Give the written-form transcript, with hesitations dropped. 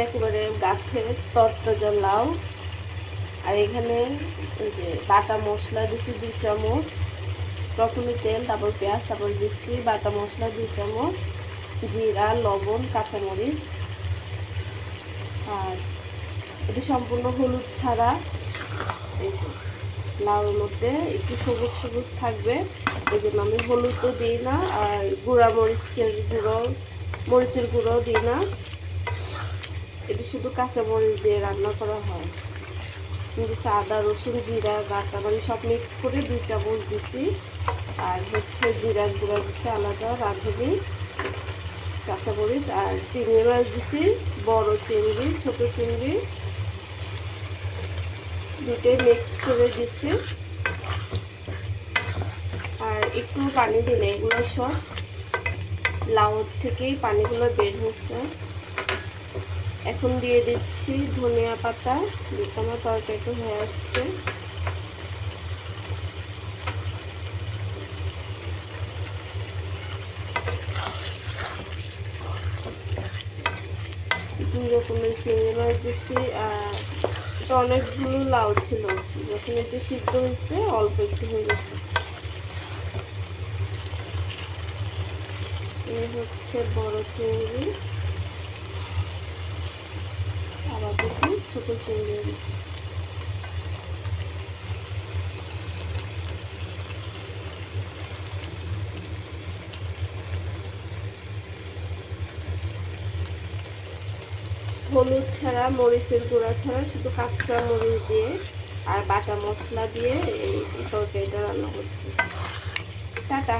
একেবারে গাছের তরতাজা লাউ। আর এখানে এই যে বাটা মশলা দিছি 2 চামচ, প্রথমে তেল, তারপর পেঁয়াজ, তারপর দিচ্ছি বাটা মশলা 2 চামচ, জিরা, লবণ, কাঁচামরিচ। আর এটা সম্পূর্ণ হলুদ ছাড়া। এই যে লাউর মধ্যে একটু সবুজ সবুজ থাকবে, এই জন্য আমি হলুদও দিই না, আর মরিচের গুঁড়ো দিই না। এটা শুধু কাঁচামরিচ দিয়ে রান্না করা হয়। দিচ্ছি আদা, রসুন, জিরা বাটা, মানে সব মিক্স করে 2 চামচ দিছি। আর হচ্ছে জিরার গুঁড়া দিছি আলাদা, রাঁধুনি, কাঁচামরিচ। আর চিংড়ি মাছ দিছি, বড় চিংড়ি, ছোট চিংড়ি, দুটোই মিক্স করে দিছি। আর একটু পানি দিলে এগুলো সব লাউ থেকেই পানিগুলো বের হচ্ছে। এখন দিয়ে দিচ্ছি ধনিয়া পাতা, যেটা আমার তরকারিটা হয়ে আসছে। দুই রকমের চিংড়ি মাছ দিচ্ছি। আর এটা অনেকগুলো লাউ ছিল, যখন একটু সিদ্ধ হয়েছে অল্প একটু হয়ে গেছে। এই হচ্ছে বড় চিংড়ি, আবার দিচ্ছি ছোট চিংড়ি দিচ্ছি। হলুদ ছাড়া, মরিচের গুঁড়া ছাড়া, শুধু কাঁচা মরিচ দিয়ে আর বাটা মশলা দিয়ে এই তরকারিটা রান্না করছি। টাটা।